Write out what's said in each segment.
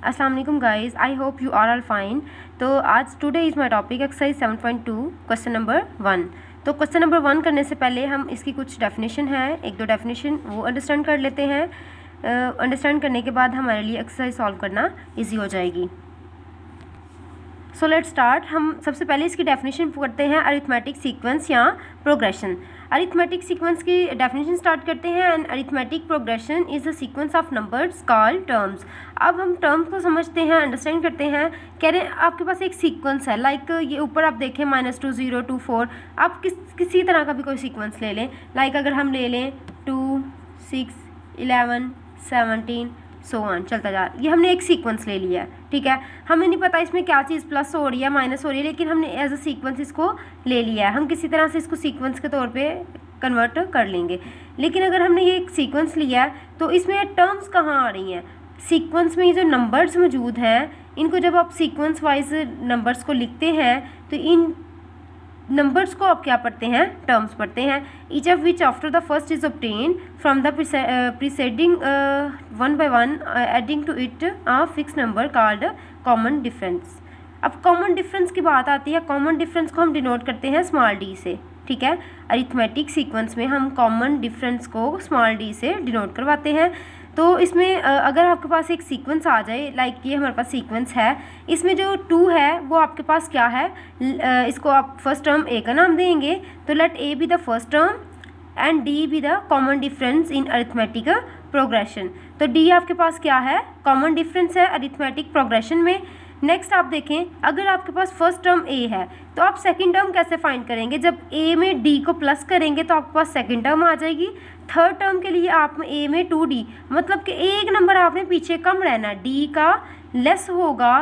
अस्सलाम वालेकुम guys, I hope you are all fine. तो आज today is my topic exercise 7.2 question number 1। तो क्वेश्चन नंबर 1 करने से पहले हम इसकी कुछ डेफिनेशन है, एक दो डेफिनेशन वो अंडरस्टैंड कर लेते हैं। अंडरस्टैंड करने के बाद हमारे लिए एक्सरसाइज सॉल्व करना ईजी हो जाएगी। So let's start. हम सबसे पहले इसकी डेफिनेशन पढ़ते हैं, अरिथमेटिक सीक्वेंस या प्रोग्रेशन। अरिथमेटिक सीक्वेंस की डेफिनेशन स्टार्ट करते हैं। And arithmetic progression is a sequence of numbers called terms. अब हम टर्म्स को समझते हैं, अंडरस्टैंड करते हैं। कह रहे हैं आपके पास एक सीक्वेंस है, लाइक ये ऊपर आप देखें -2 0 2 4। आप किसी तरह का भी कोई सीक्वेंस ले लें, लाइक अगर हम ले लें 2 6 11 17 सो ऑन चलता जा रहा है। ये हमने एक सीक्वेंस ले लिया है, ठीक है। हमें नहीं पता इसमें क्या चीज़ प्लस हो रही है माइनस हो रही है, लेकिन हमने एज अ सीक्वेंस इसको ले लिया है। हम किसी तरह से इसको सीक्वेंस के तौर पे कन्वर्ट कर लेंगे। लेकिन अगर हमने ये एक सीक्वेंस लिया है तो इसमें टर्म्स कहाँ आ रही हैं? सीक्वेंस में ये जो नंबर्स मौजूद हैं, इनको जब आप सीक्वेंस वाइज नंबर्स को लिखते हैं तो इन नंबर्स को आप क्या पढ़ते हैं? टर्म्स पढ़ते हैं। Each of which after the first is obtain from the preceding one by one adding to it a fix number called common difference. अब कॉमन डिफरेंस की बात आती है। कॉमन डिफरेंस को हम डिनोट करते हैं स्मॉल डी से, ठीक है। अरिथमेटिक सीक्वेंस में हम कॉमन डिफरेंस को स्मॉल डी से डिनोट करवाते हैं। तो इसमें अगर आपके पास एक सीक्वेंस आ जाए, लाइक ये हमारे पास सीक्वेंस है, इसमें जो 2 है वो आपके पास क्या है, इसको आप फर्स्ट टर्म ए का नाम देंगे। तो let a be the first term and d be the common difference in arithmetic progression. तो डी आपके पास क्या है? कॉमन डिफरेंस है अरिथमेटिक प्रोग्रेशन में। नेक्स्ट आप देखें, अगर आपके पास फर्स्ट टर्म ए है तो आप सेकंड टर्म कैसे फाइंड करेंगे? जब ए में डी को प्लस करेंगे तो आपके पास सेकंड टर्म आ जाएगी। थर्ड टर्म के लिए आप ए में 2d, मतलब कि एक नंबर आपने पीछे कम रहना है, डी का लेस होगा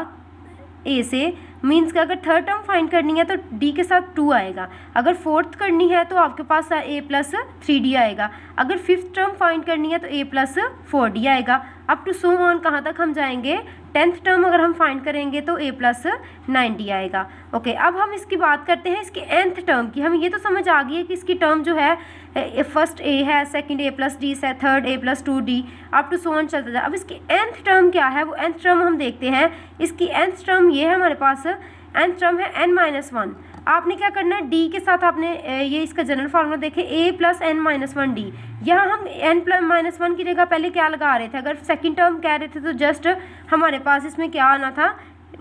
ए से। मीन्स कि अगर थर्ड टर्म फाइंड करनी है तो डी के साथ 2 आएगा। अगर फोर्थ करनी है तो आपके पास ए प्लस 3d आएगा। अगर फिफ्थ टर्म फाइंड करनी है तो ए प्लस 4d आएगा। अप टू सो ऑन कहाँ तक हम जाएंगे? 10th टर्म अगर हम फाइंड करेंगे तो ए प्लस 9d आएगा। ओके, अब हम इसकी बात करते हैं इसकी nth टर्म की। हमें ये तो समझ आ गई है कि इसकी टर्म जो है फर्स्ट ए है, सेकंड ए प्लस डी है, third a plus 2d, up to so on चलता जाए। अब इसकी nth टर्म क्या है? वो nth टर्म हम देखते हैं। इसकी nth टर्म ये है हमारे पास, nth टर्म है n-1। आपने क्या करना है? डी के साथ आपने ये इसका जनरल फार्मूला देखें, a प्लस n-1d। यहाँ हम n-1 की जगह पहले क्या लगा रहे थे? अगर सेकंड टर्म कह रहे थे तो जस्ट हमारे पास इसमें क्या आना था?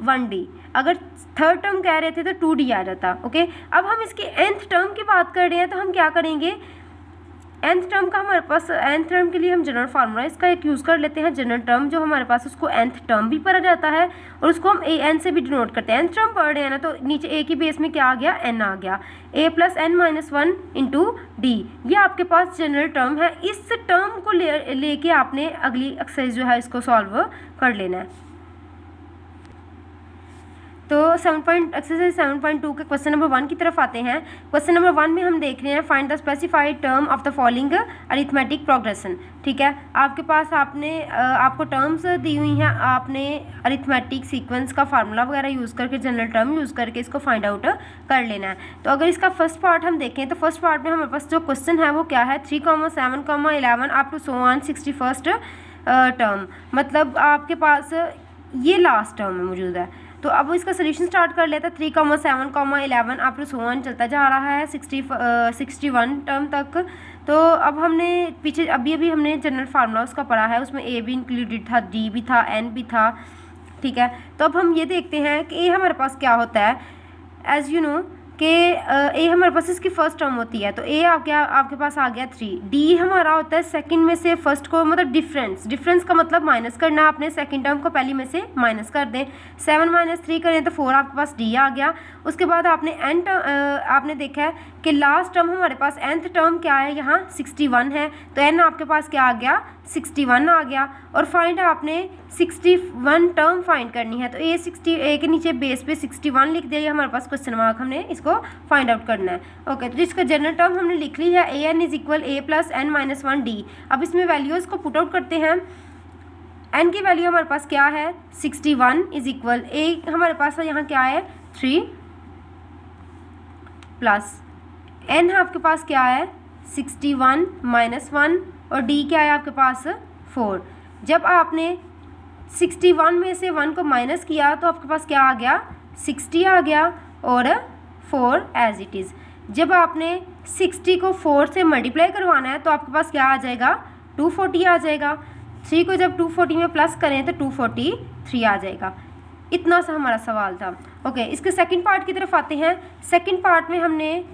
1d। अगर थर्ड टर्म कह रहे थे तो 2d आ जाता। ओके, अब हम इसकी nth टर्म की बात कर रहे हैं तो हम क्या करेंगे? nth टर्म का हमारे पास, nth टर्म के लिए हम जनरल फार्मूला इसका एक यूज़ कर लेते हैं। जनरल टर्म जो हमारे पास, उसको nth टर्म भी पढ़ा जाता है और उसको हम an से भी डिनोट करते हैं। nth टर्म पढ़ रहे हैं ना, तो नीचे a की बेस में क्या आ गया? n आ गया। a plus n-1 into D, ये आपके पास जनरल टर्म है। इस टर्म को लेके आपने अगली एक्सरसाइज जो है इसको सॉल्व कर लेना है। तो एक्सरसाइज 7.2 के क्वेश्चन नंबर 1 की तरफ आते हैं। क्वेश्चन नंबर 1 में हम देख रहे हैं, find the specified term of the following arithmetic progression. ठीक है, आपके पास आपको टर्म्स दी हुई हैं। आपने अरिथमेटिक सीक्वेंस का फार्मूला वगैरह यूज़ करके, जनरल टर्म यूज़ करके इसको फाइंड आउट कर लेना है। तो अगर इसका फर्स्ट पार्ट हम देखें तो फर्स्ट पार्ट में हमारे पास जो क्वेश्चन है वो क्या है? 3, 7, 11 up to so on 61st term, मतलब आपके पास ये लास्ट टर्म में मौजूद है। तो अब इसका सोल्यूशन स्टार्ट कर लेता है। 3, 7, 11 अप टू सो ऑन चलता जा रहा है 61 टर्म तक। तो अब हमने पीछे अभी हमने जनरल फार्मूला उसका पढ़ा है, उसमें ए भी इंक्लूडेड था, डी भी था, एन भी था, ठीक है। तो अब हम ये देखते हैं कि ए हमारे पास क्या होता है। एज यू नो कि ए हमारे पास इसकी फर्स्ट टर्म होती है, तो ए आपके पास आ गया 3। डी हमारा होता है सेकंड में से फर्स्ट को, मतलब डिफरेंस का मतलब माइनस करना। आपने सेकंड टर्म को पहली में से माइनस कर दें। 7 - 3 करें तो 4 आपके पास डी आ गया। उसके बाद आपने देखा है कि लास्ट टर्म हमारे पास nth टर्म क्या है? यहाँ 61 है, तो n आपके पास क्या आ गया? 61 आ गया। और फाइंड आपने 61 टर्म फाइंड करनी है, तो a के नीचे बेस पे 61 लिख दिया। ये हमारे पास क्वेश्चन मार्क, हमने इसको फाइंड आउट करना है। ओके, तो इसका जनरल टर्म हमने लिख ली है, an is equal a plus n-1d। अब इसमें वैल्यूज़ को पुट आउट करते हैं। n की वैल्यू हमारे पास क्या है? 61 इज इक्वल a हमारे पास यहाँ क्या है? 3 प्लस n आपके पास क्या है? 61 - 1 और d क्या है आपके पास? 4। जब आपने 61 में से 1 को माइनस किया तो आपके पास क्या आ गया, 60 आ गया और 4 एज इट इज़। जब आपने 60 को 4 से मल्टीप्लाई करवाना है तो आपके पास क्या आ जाएगा, 240 आ जाएगा। 3 को जब 240 में प्लस करें तो 243 आ जाएगा। इतना सा हमारा सवाल था। ओके, इसके सेकंड पार्ट की तरफ आते हैं। सेकंड पार्ट में हमने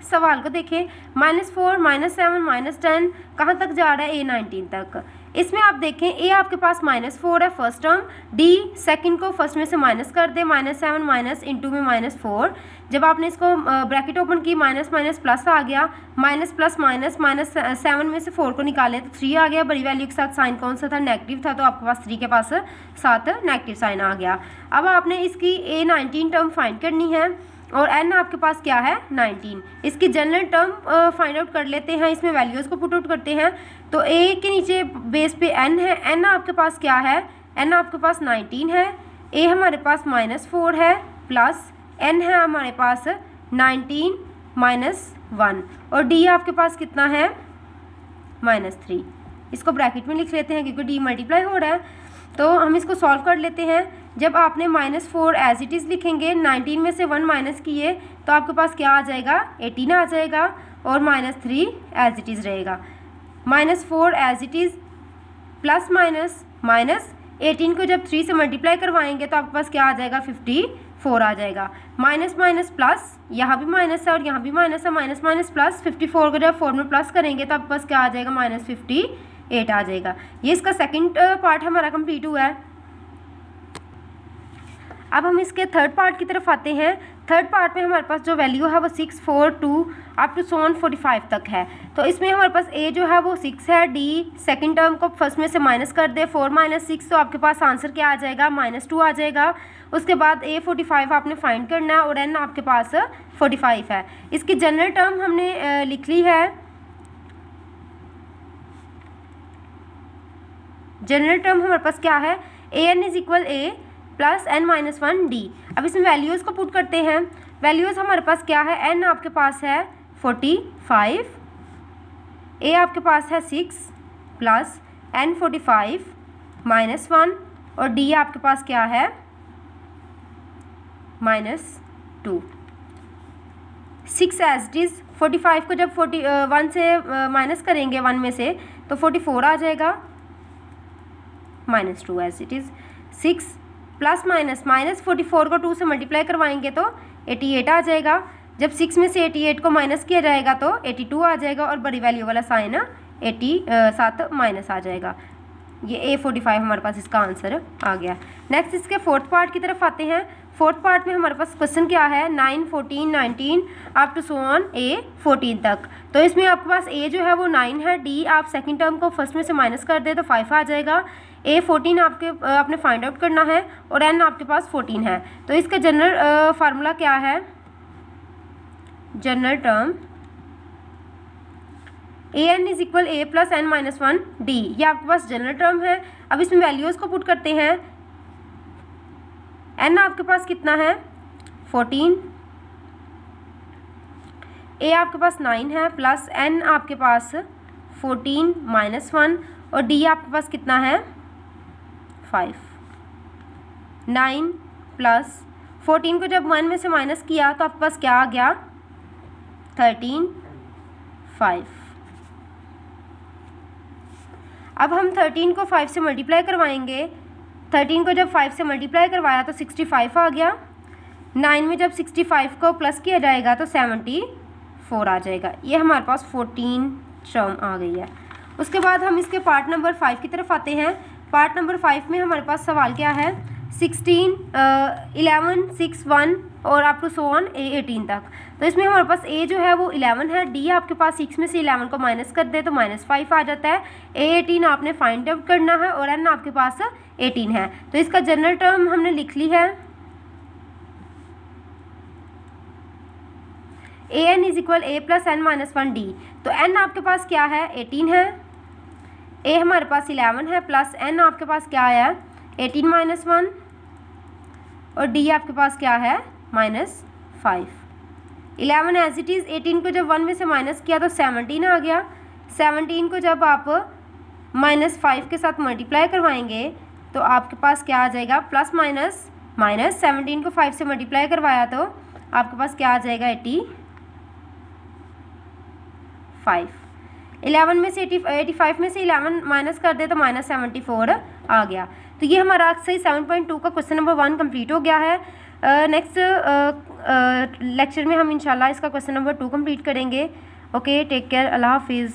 सवाल को देखें, -4 -7 -10 कहाँ तक जा रहा है, A19 तक। इसमें आप देखें ए आपके पास -4 है फर्स्ट टर्म, डी सेकंड को फर्स्ट में से माइनस कर दे, -7 माइनस इंटू में -4। जब आपने इसको ब्रैकेट ओपन की, माइनस माइनस प्लस आ गया, माइनस प्लस माइनस, -7 में से 4 को निकालें तो 3 आ गया। बड़ी वैल्यू के साथ साइन कौन सा था, नेगेटिव था, तो आपके पास 3 के पास साथ नेगेटिव साइन आ गया। अब आपने इसकी A19 टर्म फाइंड करनी है और n आपके पास क्या है, 19। इसकी जनरल टर्म फाइंड आउट कर लेते हैं, इसमें वैल्यूज़ को पुट आउट करते हैं। तो a के नीचे बेस पे n है, n आपके पास क्या है, n आपके पास 19 है, a हमारे पास -4 है, प्लस n है हमारे पास 19 -1 और d आपके पास कितना है, -3। इसको ब्रैकेट में लिख लेते हैं क्योंकि d मल्टीप्लाई हो रहा है। तो हम इसको सॉल्व कर लेते हैं। जब आपने -4 एज इट इज़ लिखेंगे, 19 में से 1 माइनस किए तो आपके पास क्या आ जाएगा, 18 आ जाएगा और -3 एज इट इज़ रहेगा। -4 as it is plus minus minus 18 को जब 3 से मल्टीप्लाई करवाएंगे तो आपके पास क्या आ जाएगा, 54 आ जाएगा। माइनस माइनस प्लस, यहाँ भी माइनस है और यहाँ भी माइनस है, माइनस माइनस प्लस, 54 को जब 4 में प्लस करेंगे तो आपके पास क्या आ जाएगा, -58 आ जाएगा। ये इसका सेकंड पार्ट हमारा कंप्लीट हुआ है। अब हम इसके थर्ड पार्ट की तरफ आते हैं। थर्ड पार्ट में हमारे पास जो वैल्यू है वो 6, 4, 2 अप टू 45 तक है। तो इसमें हमारे पास a जो है वो 6 है, d सेकंड टर्म को फर्स्ट में से माइनस कर दे, 4 - 6 तो आपके पास आंसर क्या आ जाएगा, -2 आ जाएगा। उसके बाद a 45 आपने फाइंड करना है और n आपके पास 45 है। इसकी जनरल टर्म हमने लिख ली है। जनरल टर्म हमारे पास क्या है, an = a plus n-1 d। अब इसमें वैल्यूज़ को पुट करते हैं। वैल्यूज़ हमारे पास क्या है, n आपके पास है 45, a आपके पास है 6 प्लस n45 -1 और d आपके पास क्या है, -2। 6 एज इट इज़, 45 को जब 1 से माइनस करेंगे 1 में से तो 44 आ जाएगा, -2 as it is. 6 plus minus -44 को 2 से मल्टीप्लाई करवाएंगे तो 88 आ जाएगा। जब 6 में से 88 को माइनस किया जाएगा तो 82 आ जाएगा और बड़ी वैल्यू वाला साइन 87 माइनस आ जाएगा। ये A45 हमारे पास इसका आंसर आ गया। नेक्स्ट इसके फोर्थ पार्ट की तरफ आते हैं। फोर्थ पार्ट में हमारे पास क्वेश्चन क्या है, 9, 14, 19 अप टू A14 तक। तो इसमें आपके पास a जो है वो 9 है, d आप सेकंड टर्म को फर्स्ट में से माइनस कर दे तो 5 आ जाएगा। A14 आपने फाइंड आउट करना है और n आपके पास 14 है। तो इसका जनरल फार्मूला क्या है, general term an = a + n-1 d, ये आपके पास जनरल टर्म है। अब इसमें वैल्यूज़ को पुट करते हैं। n आपके पास कितना है, 14, a आपके पास 9 है प्लस n आपके पास 14 -1 और d आपके पास कितना है, 5। 9 प्लस 14 को जब 1 में से माइनस किया तो आपके पास क्या आ गया, 13, 5। अब हम 13 को 5 से मल्टीप्लाई करवाएंगे। 13 को जब 5 से मल्टीप्लाई करवाया तो 65 आ गया। 9 में जब 65 को प्लस किया जाएगा तो 74 आ जाएगा। ये हमारे पास 14 टर्म आ गई है। उसके बाद हम इसके पार्ट नंबर 5 की तरफ आते हैं। पार्ट नंबर 5 में हमारे पास सवाल क्या है, 16, 11, 6, 1 और अप टू A18 तक। तो इसमें हमारे पास a जो है वो 11 है, d आपके पास 6 में से 11 को माइनस कर दे तो -5 आ जाता है। A18 आपने फाइंड आउट करना है और n आपके पास 18 है। तो इसका जनरल टर्म हमने लिख ली है, an = a + n-1 d। तो n आपके पास क्या है, 18 है, a हमारे पास 11 है प्लस n आपके पास क्या है, 18 - 1 और d आपके पास क्या है, -5। 11 एज इट इज़, 18 को जब 1 में से माइनस किया तो 17 आ गया। 17 को जब आप -5 के साथ मल्टीप्लाई करवाएंगे तो आपके पास क्या आ जाएगा, प्लस माइनस माइनस 17 को 5 से मल्टीप्लाई करवाया तो आपके पास क्या आ जाएगा 85। 11 में से 85 में से 11 माइनस कर दे तो -74 आ गया। तो ये हमारा एक्सरसाइज 7.2 का क्वेश्चन नंबर 1 कंप्लीट हो गया है। नेक्स्ट लेक्चर में हम इंशाल्लाह इसका क्वेश्चन नंबर 2 कंप्लीट करेंगे। ओके, टेक केयर, अल्लाह हाफिज़।